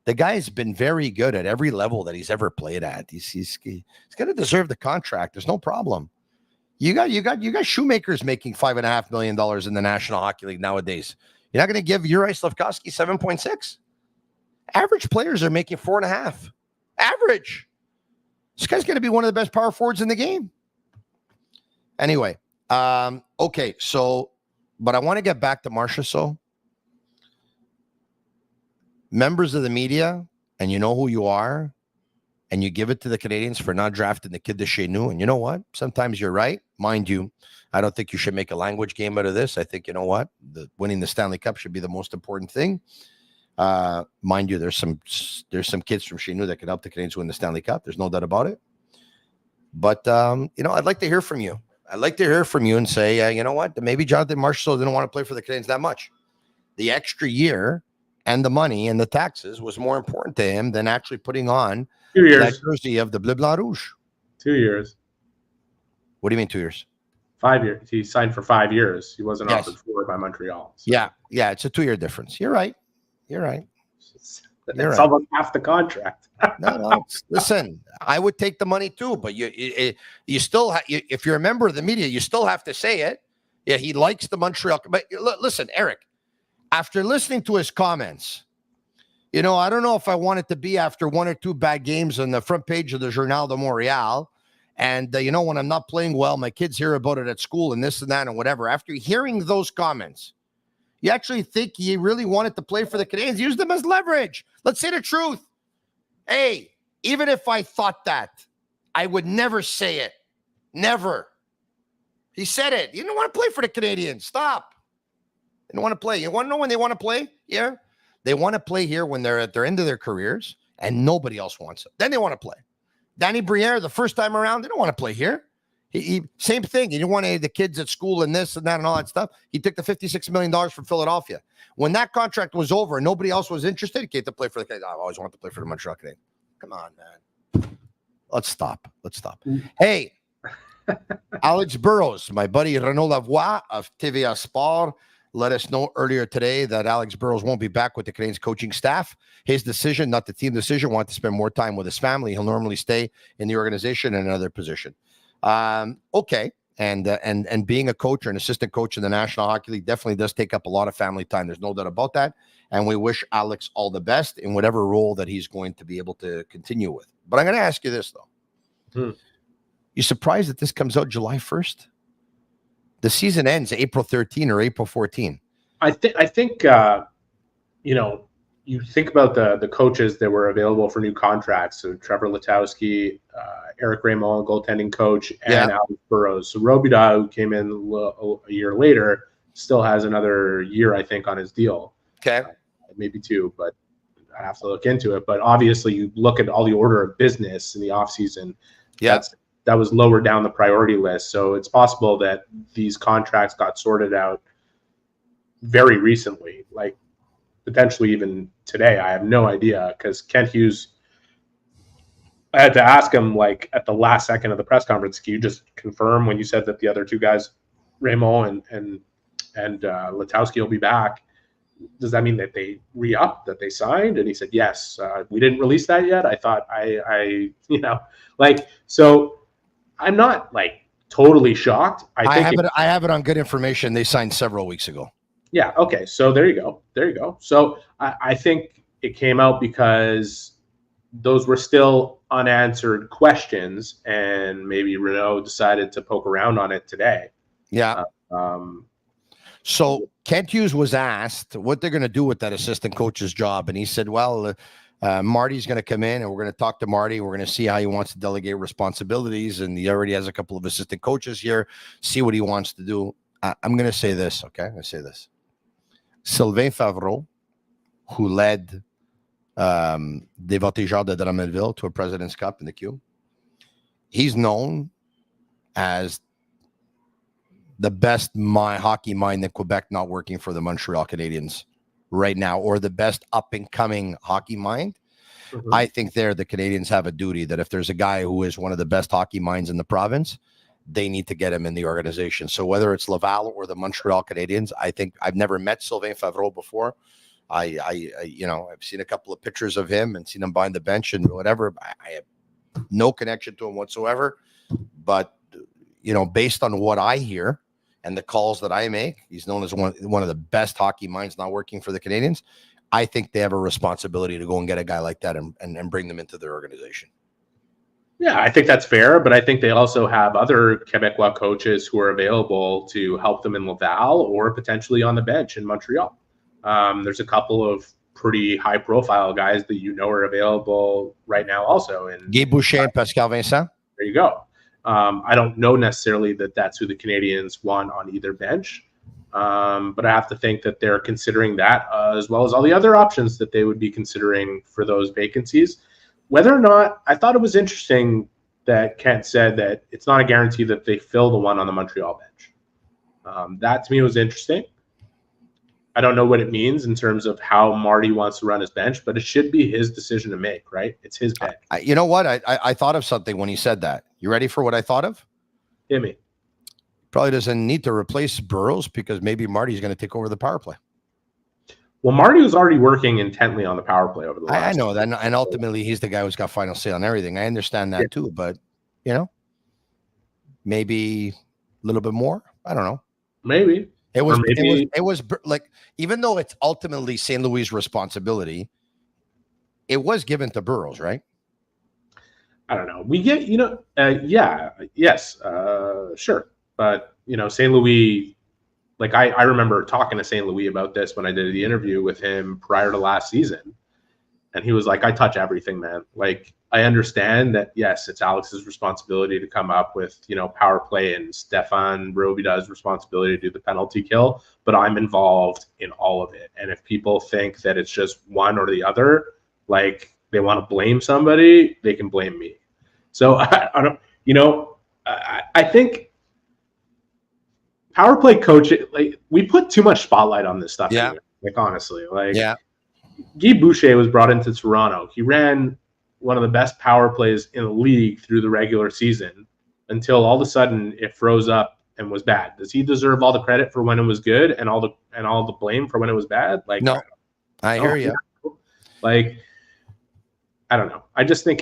The guy's been very good at every level that he's ever played at. He's going to deserve the contract. There's no problem. You got shoemakers making $5.5 million in the National Hockey League nowadays. You're not going to give Juraj Slafkovsky 7.6. Average players are making 4.5. Average. This guy's going to be one of the best power forwards in the game. Anyway, okay. So, but I want to get back to Marchessault. Members of the media, and you know who you are, and you give it to the Canadiens for not drafting the kid to chez nous. And you know what? Sometimes you're right. Mind you, I don't think you should make a language game out of this. I think, you know what? Winning the Stanley Cup should be the most important thing. Mind you, there's some kids from chez nous that can help the Canadiens win the Stanley Cup. There's no doubt about it. But, I'd like to hear from you. I'd like to hear from you and say, you know what? Maybe Jonathan Marchessault didn't want to play for the Canadiens that much. The extra year and the money and the taxes was more important to him than actually putting on 2 years. That jersey of the Bleu Blanc Rouge. 2 years. What do you mean 2 years? 5 years. He signed for 5 years. He wasn't offered 4 by Montreal. So. Yeah. It's a 2-year difference. You're right. That's almost half the contract. No. Listen, I would take the money too, but you still if you're a member of the media, you still have to say it. Yeah, he likes the Montreal. But listen, Eric, after listening to his comments, I don't know if I want it to be after 1 or 2 bad games on the front page of the Journal de Montréal. And, when I'm not playing well, my kids hear about it at school and this and that and whatever. After hearing those comments, You actually think he really wanted to play for the Canadiens? Use them as leverage. Let's say the truth. Hey, even if I thought that, I would never say it. Never. He said it. You don't want to play for the Canadiens. Stop. They don't want to play. You want to know when they want to play? Yeah. They want to play here when they're at their end of their careers and nobody else wants it. Then they want to play. Danny Briere, the first time around, they don't want to play here. He same thing. He didn't want any of the kids at school and this and that and all that stuff. He took the $56 million from Philadelphia. When that contract was over and nobody else was interested, he came to play for the Canadiens. I always wanted to play for the Montreal Canadiens. Come on, man. Let's stop. Hey, Alex Burrows, my buddy Renaud Lavoie of TVA Sport, let us know earlier today that Alex Burrows won't be back with the Canadiens coaching staff. His decision, not the team decision, wanted to spend more time with his family. He'll normally stay in the organization in another position. Okay. And being a coach or an assistant coach in the National Hockey League definitely does take up a lot of family time. There's no doubt about that. And we wish Alex all the best in whatever role that he's going to be able to continue with. But I'm going to ask you this, though. You surprised that this comes out July 1st? The season ends April 13 or April 14. I think you think about the coaches that were available for new contracts. So Trevor Letowski, Eric Raymond, goaltending coach, and Alex Burrows. So Robida, who came in a year later, still has another year, I think, on his deal. Okay. Maybe 2, but I have to look into it. But obviously, you look at all the order of business in the offseason. Yeah. That was lower down the priority list. So it's possible that these contracts got sorted out very recently, like potentially even today. I have no idea, because Kent Hughes, I had to ask him like at the last second of the press conference, can you just confirm when you said that the other two guys, Raymond and Letowski, will be back? Does that mean that they re-upped, that they signed? And he said, yes. We didn't release that yet. I thought so I'm not like totally shocked. I have it on good information. They signed several weeks ago. Yeah. Okay. So there you go. So I think it came out because those were still unanswered questions, and maybe Renaud decided to poke around on it today. Yeah. So Kent Hughes was asked what they're going to do with that assistant coach's job, and he said, well, Marty's going to come in, and we're going to talk to Marty. We're going to see how he wants to delegate responsibilities, and he already has a couple of assistant coaches here, see what he wants to do. I'm going to say this, okay? I'm going to say this. Sylvain Favreau, who led des Voltigeurs de Drummondville to a President's Cup in the Q, he's known as the best hockey mind in Quebec, not working for the Montreal Canadiens right now, or the best up-and-coming hockey mind. Mm-hmm. I think the Canadiens have a duty that if there's a guy who is one of the best hockey minds in the province, they need to get him in the organization. So whether it's Laval or the Montreal Canadiens, I think I've never met Sylvain Favreau before. I've seen a couple of pictures of him and seen him behind the bench and whatever. I have no connection to him whatsoever. But, based on what I hear and the calls that I make, he's known as one of the best hockey minds not working for the Canadiens. I think they have a responsibility to go and get a guy like that and bring them into their organization. Yeah, I think that's fair, but I think they also have other Quebecois coaches who are available to help them in Laval or potentially on the bench in Montreal. There's a couple of pretty high-profile guys that are available right now also. Guy Boucher and Pascal Vincent. There you go. I don't know necessarily that that's who the Canadiens want on either bench, but I have to think that they're considering that as well as all the other options that they would be considering for those vacancies. Whether or not, I thought it was interesting that Kent said that it's not a guarantee that they fill the one on the Montreal bench. That to me was interesting. I don't know what it means in terms of how Marty wants to run his bench, but it should be his decision to make, right? It's his bench. You know what? I thought of something when he said that. You ready for what I thought of? Hit me. Probably doesn't need to replace Burrows because maybe Marty's going to take over the power play. Well, Marty was already working intently on the power play over the last. I know that, and ultimately he's the guy who's got final say on everything. I understand that too, but maybe a little bit more. I don't know. Maybe it was like, even though it's ultimately St. Louis' responsibility, it was given to Burrows, right? I don't know. We get, yes, sure, but St. Louis like I remember talking to St. Louis about this when I did the interview with him prior to last season. And he was like, I touch everything, man. Like, I understand that, yes, it's Alex's responsibility to come up with, power play, and Stefan Robida's responsibility to do the penalty kill, but I'm involved in all of it. And if people think that it's just one or the other, like they want to blame somebody, they can blame me. So I don't, I think power play coaching, like, we put too much spotlight on this stuff. Yeah. Anyway, like, honestly, like, yeah. Guy Boucher was brought into Toronto. He ran one of the best power plays in the league through the regular season until all of a sudden it froze up and was bad. Does he deserve all the credit for when it was good and all the blame for when it was bad? Like, no, I hear you. Like, I don't know. I just think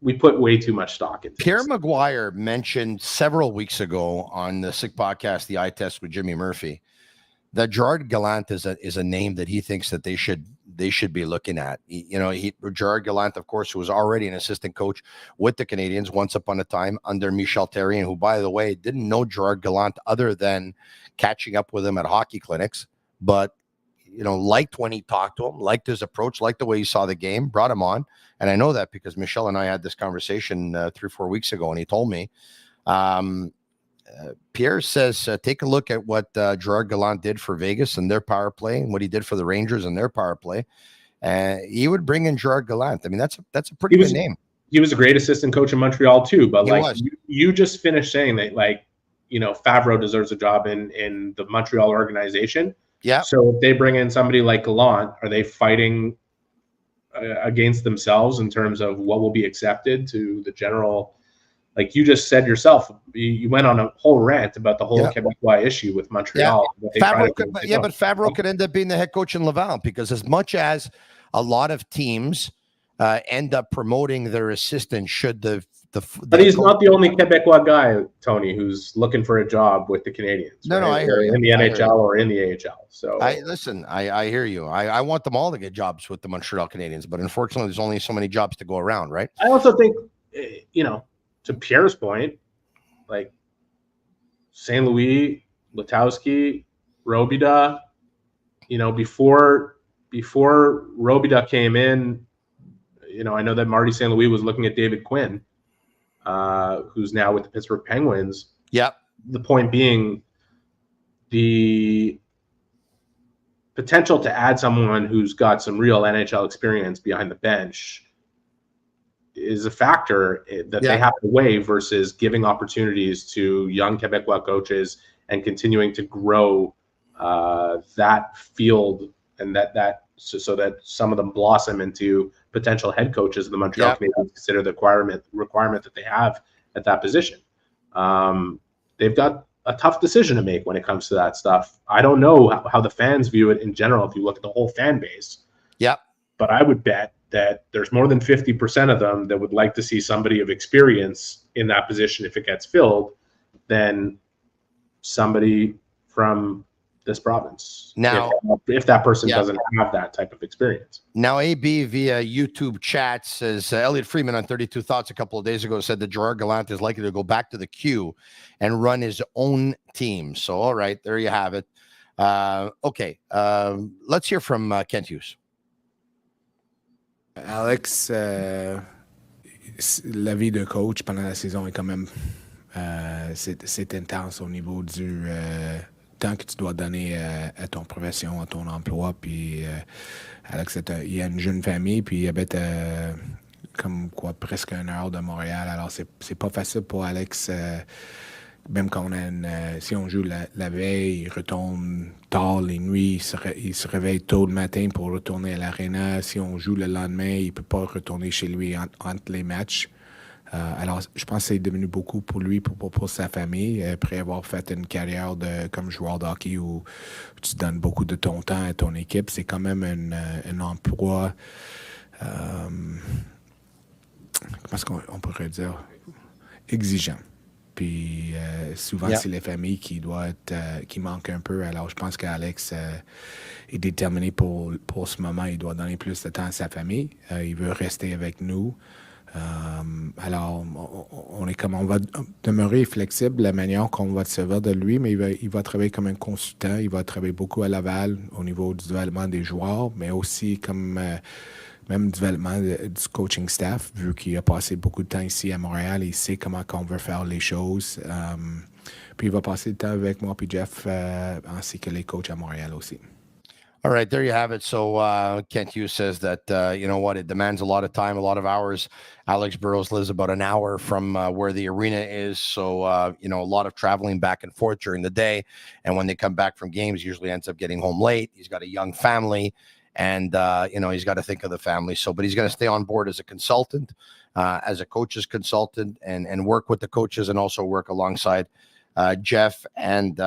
we put way too much stock into Pierre Maguire mentioned several weeks ago on the Sick Podcast, the Eye Test with Jimmy Murphy, that Gerard Gallant is a name that he thinks that they should be looking at. Gerard Gallant, of course, who was already an assistant coach with the Canadiens once upon a time under Michel Therrien, who, by the way, didn't know Gerard Gallant other than catching up with him at hockey clinics, but liked when he talked to him, liked his approach, liked the way he saw the game, brought him on. And I know that because Michel and I had this conversation 3-4 weeks ago, and he told me. Pierre says, take a look at what Gerard Gallant did for Vegas and their power play, and what he did for the Rangers and their power play. He would bring in Gerard Gallant. I mean, that's a pretty good name. He was a great assistant coach in Montreal too. But you just finished saying that, Favreau deserves a job in the Montreal organization. Yeah. So if they bring in somebody like Gallant, are they fighting against themselves in terms of what will be accepted to the general? Like you just said yourself, you went on a whole rant about the whole Quebecois issue with Montreal. Yeah. But Favreau could end up being the head coach in Laval, because as much as a lot of teams end up promoting their assistant, should but he's not the only Quebecois guy, Tony, who's looking for a job with the Canadiens. No, I hear you. In the NHL or in the AHL. So I hear you. I want them all to get jobs with the Montreal Canadiens, but unfortunately, there's only so many jobs to go around, right? I also think, to Pierre's point, like St. Louis, Letowski, Robida, before Robida came in, I know that Marty St. Louis was looking at David Quinn, who's now with the Pittsburgh Penguins. Yep. The point being, the potential to add someone who's got some real NHL experience behind the bench is a factor that they have to weigh versus giving opportunities to young Quebecois coaches and continuing to grow that field, and so that some of them blossom into potential head coaches of the Montreal Canadiens. Consider the requirement that they have at that position. They've got a tough decision to make when it comes to that stuff. I don't know how the fans view it in general if you look at the whole fan base. Yeah. But I would bet that there's more than 50% of them that would like to see somebody of experience in that position if it gets filled than somebody from this province. Now, if that person doesn't have that type of experience. Now, AB via YouTube chat says, Elliot Freeman on 32 Thoughts a couple of days ago said that Gerard Gallant is likely to go back to the Q and run his own team. So, all right, there you have it. Okay, let's hear from Kent Hughes. Alex, la vie de coach pendant la saison est quand même c'est intense au niveau du temps que tu dois donner à ton profession, à ton emploi. Puis Alex, il y a une jeune famille, puis il habite comme quoi presque 1 heure de Montréal. Alors c'est pas facile pour Alex. Même quand si on joue la veille, il retourne tard les nuits, il se réveille tôt le matin pour retourner à l'aréna. Si on joue le lendemain, il ne peut pas retourner chez lui entre les matchs. Alors, je pense que c'est devenu beaucoup pour lui, pour sa famille, après avoir fait une carrière comme joueur de hockey où tu donnes beaucoup de ton temps à ton équipe. C'est quand même un emploi, comment est-ce qu'on pourrait dire, exigeant. Puis souvent, c'est les familles qui manquent un peu. Alors, je pense qu'Alex est déterminé pour ce moment. Il doit donner plus de temps à sa famille. Il veut rester avec nous. Alors, on va demeurer flexible la manière qu'on va se servir de lui, mais il va travailler comme un consultant. Il va travailler beaucoup à Laval au niveau du développement des joueurs, mais aussi comme même développement du coaching staff, vu qu'il a passé beaucoup de temps ici à Montréal et il sait comment on veut faire les choses. Puis il va passer le temps avec moi et Jeff, ainsi que les coachs à Montréal aussi. All right, there you have it. So Kent Hughes says that, you know what, it demands a lot of time, a lot of hours. Alex Burrows lives about an hour from where the arena is. So, you know, a lot of traveling back and forth during the day. And when they come back from games, usually ends up getting home late. He's got a young family and, you know, he's got to think of the family. So, but he's going to stay on board as a consultant, as a coach's consultant and work with the coaches and also work alongside Jeff and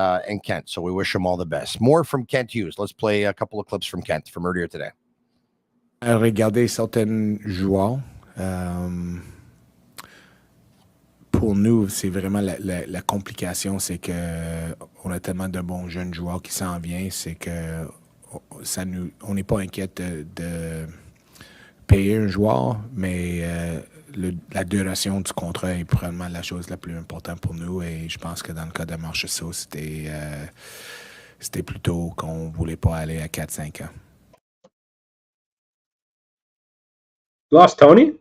Kent. So we wish him all the best. More from Kent Hughes. Let's play a couple of clips from Kent from earlier today. Regardez certains joueurs. Pour nous, c'est vraiment la complication, c'est que on a tellement de bons jeunes joueurs qui s'en viennent, c'est que on n'est pas inquiète de payer un joueur, mais la duration du contrat est probablement la chose la plus importante pour nous. Et je pense que dans le cas de Marchessault, c'était plutôt qu'on ne voulait pas aller à 4-5 ans. Lost Tony?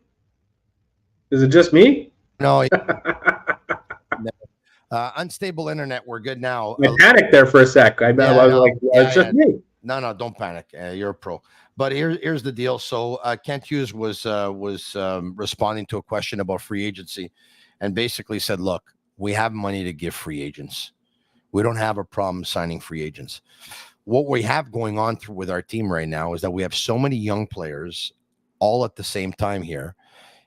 Is it just me? No. Unstable internet. We're good now. I panicked there for a sec. It's just me. No, don't panic. You're a pro. But here's the deal. So Kent Hughes was responding to a question about free agency and basically said, look, we have money to give free agents. We don't have a problem signing free agents. What we have going on with our team right now is that we have so many young players all at the same time here,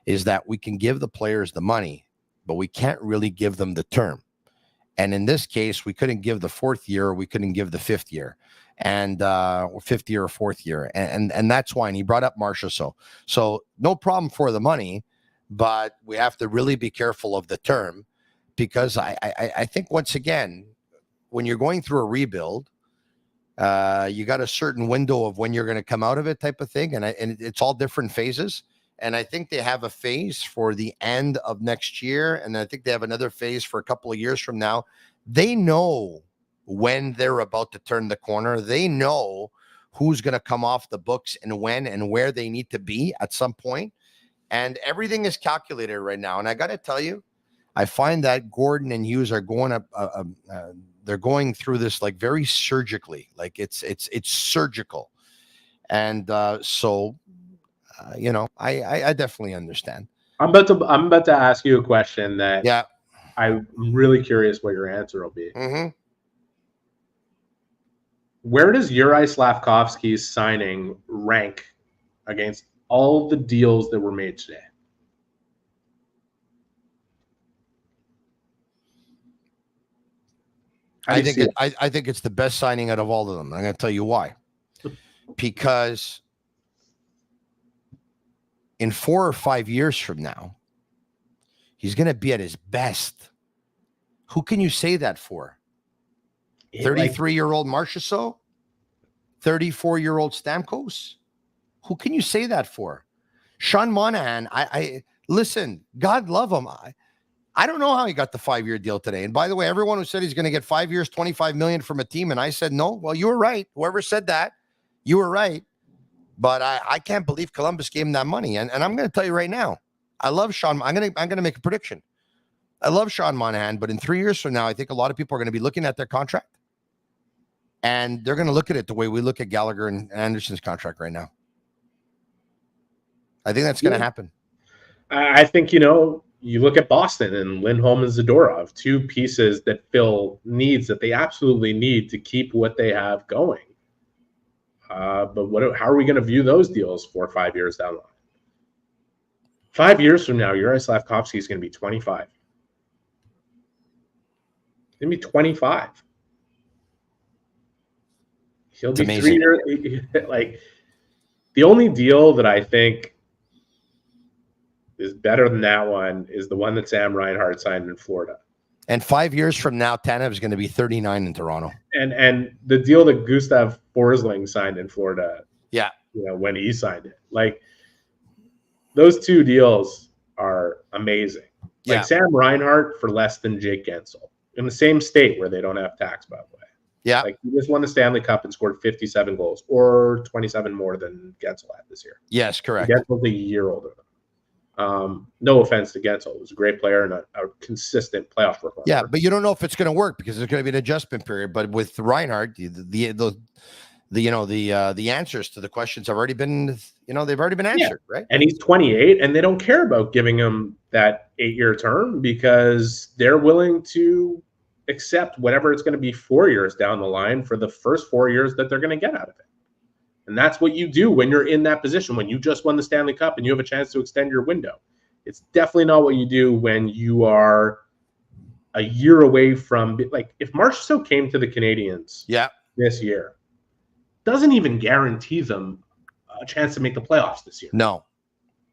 is that we can give the players the money, but we can't really give them the term. And in this case, we couldn't give the fourth year, or we couldn't give the fifth year. And or fifth year or fourth year. And that's why. And he brought up Marchessault. So no problem for the money, but we have to really be careful of the term, because I think, once again, when you're going through a rebuild, you got a certain window of when you're going to come out of it, type of thing. And it's all different phases. And I think they have a phase for the end of next year. And I think they have another phase for a couple of years from now. They know when they're about to turn the corner. They know who's going to come off the books and when and where they need to be at some point. And everything is calculated right now. And I got to tell you, I find that Gordon and Hughes are going up. They're going through this like very surgically, like it's surgical. And you know, I definitely understand. I'm about to ask you a question that yeah, I'm really curious what your answer will be. Mm-hmm. Where does Juraj Slafkovsky's signing rank against all the deals that were made today? I think it's the best signing out of all of them. I'm going to tell you why. Because in 4 or 5 years from now, he's going to be at his best. Who can you say that for? 33-year-old Marchessault? 34-year-old Stamkos? Who can you say that for? Sean Monahan, I listen, God love him. I don't know how he got the 5-year deal today. And by the way, everyone who said he's going to get 5 years, $25 million from a team, and I said no. Well, you were right. Whoever said that, you were right. But I can't believe Columbus gave him that money. And I'm going to tell you right now, I love Sean. I'm going to make a prediction. I love Sean Monahan, but in 3 years from now, I think a lot of people are going to be looking at their contract, and they're going to look at it the way we look at Gallagher and Anderson's contract right now. I think that's going to happen. I think, you know, you look at Boston and Lindholm and Zadorov, two pieces that fill needs that they absolutely need to keep what they have going. But how are we going to view those deals 4 or 5 years down the line? 5 years from now, Juraj Slafkovsky is going to be 25. He's going to be 25. He'll be amazing. 3 years. Like, the only deal that I think is better than that one is the one that Sam Reinhart signed in Florida. And 5 years from now, Tanev is going to be 39 in Toronto. And the deal that Gustav Forsling signed in Florida, yeah, you know, when he signed it, like those two deals are amazing. Yeah. Like Sam Reinhart for less than Jake Gensel in the same state where they don't have tax, by the way. Yeah. Like he just won the Stanley Cup and scored 57 goals or 27 more than Gensel had this year. Yes, correct. Gensel's a year older than him. No offense to Gensel. He was a great player and a consistent playoff performer. Yeah, but you don't know if it's going to work because there's going to be an adjustment period. But with Reinhardt, the answers to the questions have already been, they've already been answered, right? And he's 28, and they don't care about giving him that 8-year term because they're willing to accept whatever it's going to be 4 years down the line for the first 4 years that they're going to get out of it. And that's what you do when you're in that position, when you just won the Stanley Cup and you have a chance to extend your window. It's definitely not what you do when you are a year away from, like, if Marchessault came to the Canadiens this year, doesn't even guarantee them a chance to make the playoffs this year. No.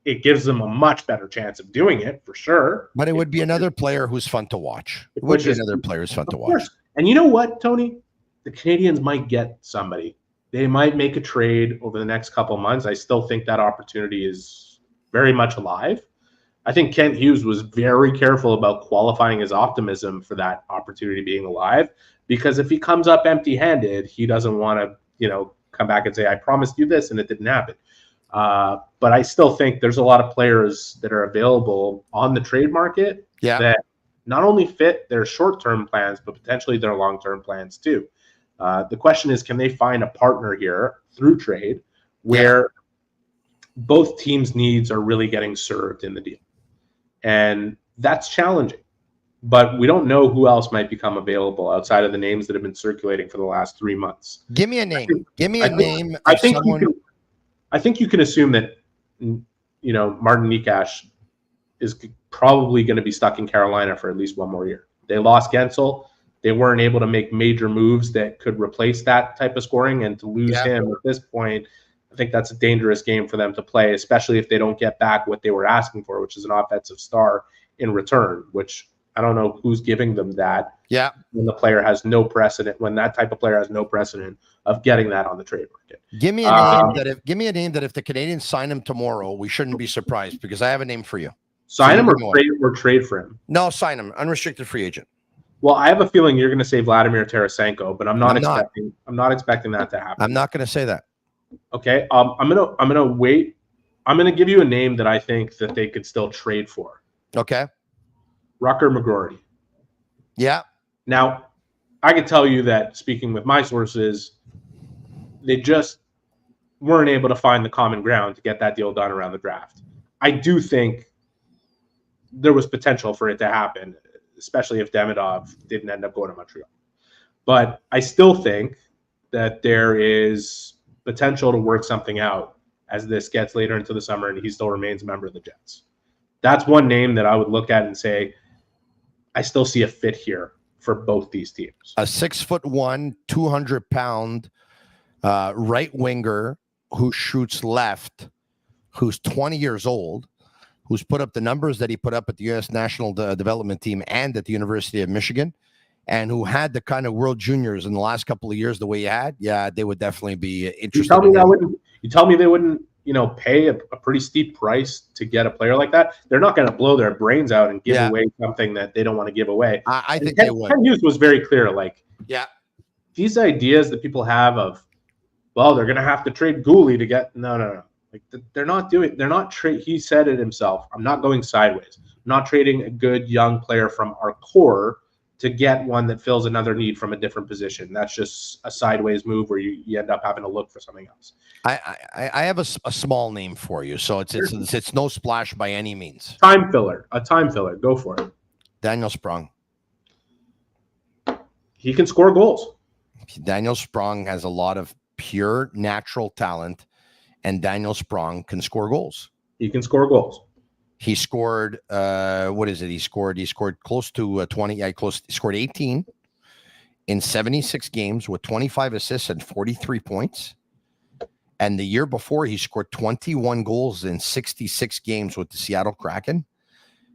It gives them a much better chance of doing it, for sure. But it would be another player who's fun to watch. It would be another player who's fun to watch. And you know what, Tony? The Canadiens might get somebody. They might make a trade over the next couple of months. I still think that opportunity is very much alive. I think Kent Hughes was very careful about qualifying his optimism for that opportunity being alive, because if he comes up empty-handed, he doesn't want to, come back and say, I promised you this, and it didn't happen. But I still think there's a lot of players that are available on the trade market that not only fit their short-term plans, but potentially their long-term plans too. The question is, can they find a partner here through trade where both teams' needs are really getting served in the deal? And that's challenging. But we don't know who else might become available outside of the names that have been circulating for the last 3 months. Give me a name. I think you can assume that, Martin Necas is probably going to be stuck in Carolina for at least one more year. They lost Gensel. They weren't able to make major moves that could replace that type of scoring. And to lose him at this point, I think that's a dangerous game for them to play, especially if they don't get back what they were asking for, which is an offensive star in return, which I don't know who's giving them that. Yeah. When the player has no precedent, when that type of player has no precedent of getting that on the trade market. Give me a name that if the Canadiens sign him tomorrow, we shouldn't be surprised, because I have a name for you. Sign him or trade for him? No, sign him. Unrestricted free agent. Well, I have a feeling you're going to say Vladimir Tarasenko, but I'm not expecting that to happen. I'm not going to say that. Okay. I'm gonna wait. I'm gonna give you a name that I think that they could still trade for. Okay. Rucker McGroarty. Yeah. Now, I can tell you that, speaking with my sources, they just weren't able to find the common ground to get that deal done around the draft. I do think there was potential for it to happen, especially if Demidov didn't end up going to Montreal. But I still think that there is potential to work something out as this gets later into the summer and he still remains a member of the Jets. That's one name that I would look at and say, I still see a fit here for both these teams. A 6'1", 200-pound right winger who shoots left, who's 20 years old, who's put up the numbers that he put up at the U.S. National Development Team and at the University of Michigan, and who had the kind of World Juniors in the last couple of years the way he had. Yeah, they would definitely be interested. You tell me they wouldn't, pay a pretty steep price to get a player like that. They're not going to blow their brains out and give away something that they don't want to give away. I think they would. Ken Hughes was very clear. These ideas that people have of, well, they're going to have to trade Gooley to get no. He said it himself. I'm not going sideways. I'm not trading a good young player from our core to get one that fills another need from a different position. That's just a sideways move where you end up having to look for something else. I have a small name for you, so it's no splash by any means. A time filler. Go for it. Daniel Sprong. He can score goals. Daniel Sprong has a lot of pure natural talent, and Daniel Sprong can score goals. He can score goals. He scored, He scored close to 20. He scored 18 in 76 games with 25 assists and 43 points. And the year before, he scored 21 goals in 66 games with the Seattle Kraken.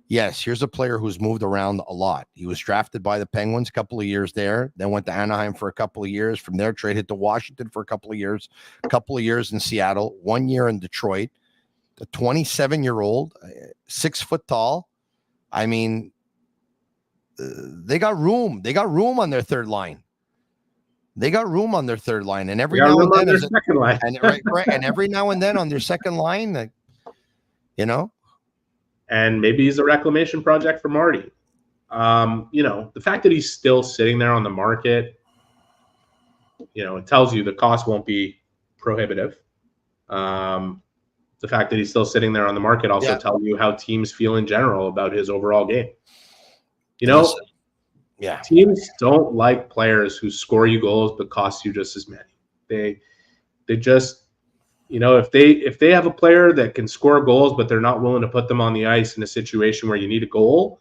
Yes, here's a player who's moved around a lot. He was drafted by the Penguins a couple of years there, then went to Anaheim for a couple of years. From there, traded to Washington for a couple of years in Seattle, 1 year in Detroit. a 27-year-old, 6 foot tall. I mean, they got room. They got room on their third line. And every now and then, second line. and every now and then on their second line, you know. And maybe he's a reclamation project for Marty. You know, the fact that he's still sitting there on the market, you know, it tells you the cost won't be prohibitive. The fact that he's still sitting there on the market also tells you how teams feel in general about his overall game. You know, teams don't like players who score you goals but cost you just as many. They just, you know, if they have a player that can score goals but they're not willing to put them on the ice in a situation where you need a goal,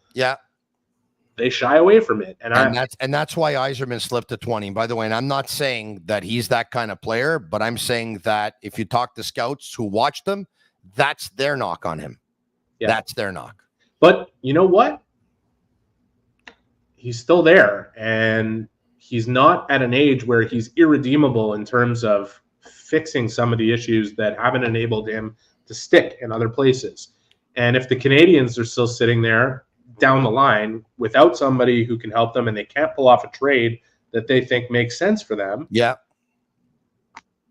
they shy away from it. And that's why Yzerman slipped to 20. By the way, and I'm not saying that he's that kind of player, but I'm saying that if you talk to scouts who watched him, that's their knock on him. That's their knock. But you know what? He's still there, and he's not at an age where he's irredeemable in terms of fixing some of the issues that haven't enabled him to stick in other places. And if the Canadiens are still sitting there down the line without somebody who can help them, and they can't pull off a trade that they think makes sense for them,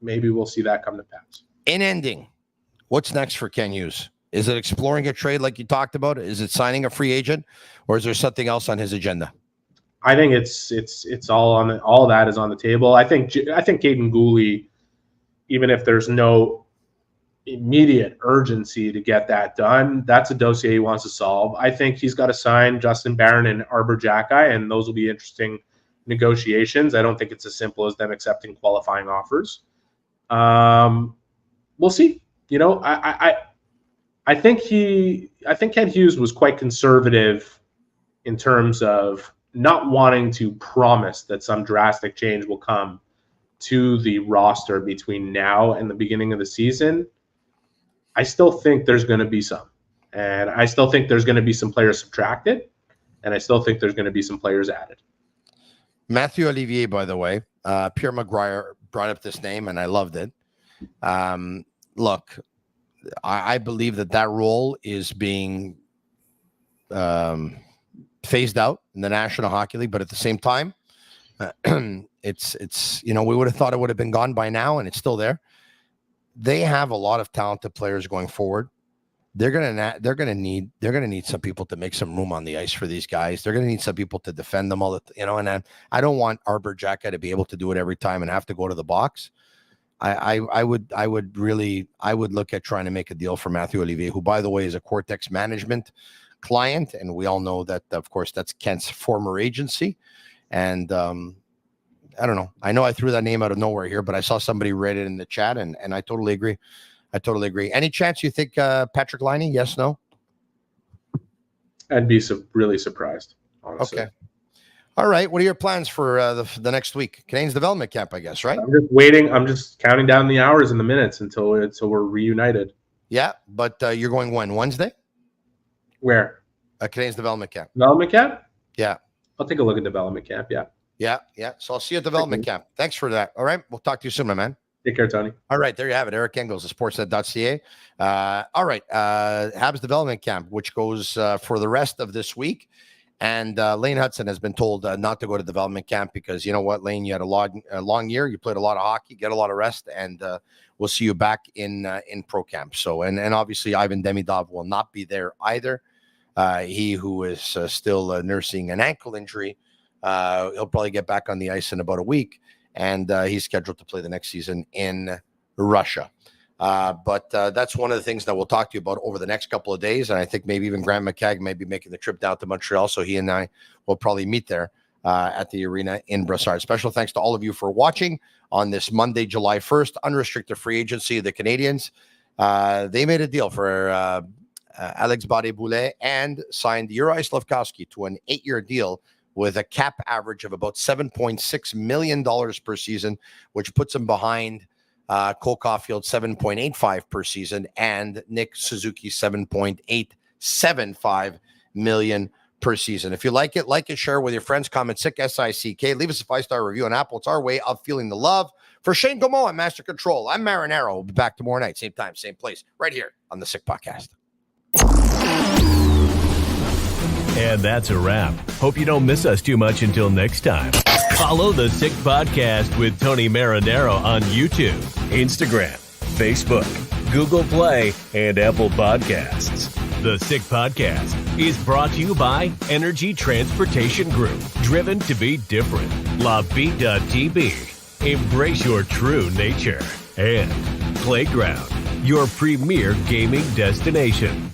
maybe we'll see that come to pass. In ending, what's next for Ken Hughes? Is it exploring a trade like you talked about? Is it signing a free agent, or is there something else on his agenda? I think it's all that is on the table. I think Caden Gooley, even if there's no immediate urgency to get that done, that's a dossier he wants to solve. I think he's got to sign Justin Barron and Arbor Jacki, and those will be interesting negotiations. I don't think it's as simple as them accepting qualifying offers. We'll see. You know, I think Ken Hughes was quite conservative in terms of not wanting to promise that some drastic change will come to the roster between now and the beginning of the season. I still think there's going to be some. And I still think there's going to be some players subtracted. And I still think there's going to be some players added. Matthew Olivier, by the way, Pierre McGuire brought up this name, and I loved it. Look, I believe that role is being phased out in the National Hockey League, but at the same time, it's you know, we would have thought it would have been gone by now, and it's still there. They have a lot of talented players going forward. They're gonna need some people to make some room on the ice for these guys. They're gonna need some people to defend them all. And I don't want Arbor Jacki to be able to do it every time and have to go to the box. I would look at trying to make a deal for Matthew Olivier, who, by the way, is a Cortex Management client, and we all know that, of course, that's Kent's former agency. And I don't know. I know I threw that name out of nowhere here, but I saw somebody read it in the chat, and I totally agree. Any chance you think Patrick Laine? Yes, no? I'd be really surprised, honestly. Okay. All right. What are your plans for the next week? Canadiens development camp, I guess, right? I'm just waiting. I'm just counting down the hours and the minutes until we're reunited. Yeah, but you're going when? Wednesday? Where? Canadiens development camp. Development camp? Yeah. I'll take a look at development camp, yeah. Yeah. So I'll see you at development camp. Thanks for that. All right. We'll talk to you soon, my man. Take care, Tony. All right. There you have it. Eric Engels of sportsnet.ca. All right. Habs development camp, which goes for the rest of this week. And Lane Hudson has been told not to go to development camp because, you know what, Lane, you had a long year. You played a lot of hockey, get a lot of rest, and we'll see you back in pro camp. So, and obviously Ivan Demidov will not be there either. He who is still nursing an ankle injury, he'll probably get back on the ice in about a week, and he's scheduled to play the next season in Russia. But that's one of the things that we'll talk to you about over the next couple of days. And I think maybe even Grant McCagg may be making the trip down to Montreal. So he and I will probably meet there at the arena in Brossard. Special thanks to all of you for watching on this Monday, July 1st, unrestricted free agency of the Canadiens. They made a deal for Alex Barré-Boulet and signed Juraj Slafkovsky to an 8-year deal with a cap average of about $7.6 million per season, which puts him behind Cole Caulfield 7.85 per season and Nick Suzuki 7.875 million per season. If you like it, share with your friends. Comment SICK, S-I-C-K. Leave us a 5-star review on Apple. It's our way of feeling the love. For Shane Gaumont at Master Control, I'm Marinaro. We'll be back tomorrow night, same time, same place, right here on the SICK Podcast. And that's a wrap. Hope you don't miss us too much until next time. Follow the SICK Podcast with Tony Marinaro on YouTube, Instagram, Facebook, Google Play, and Apple Podcasts. The SICK Podcast is brought to you by Energy Transportation Group, driven to be different. Bittt. Embrace your true nature. And Playground, your premier gaming destination.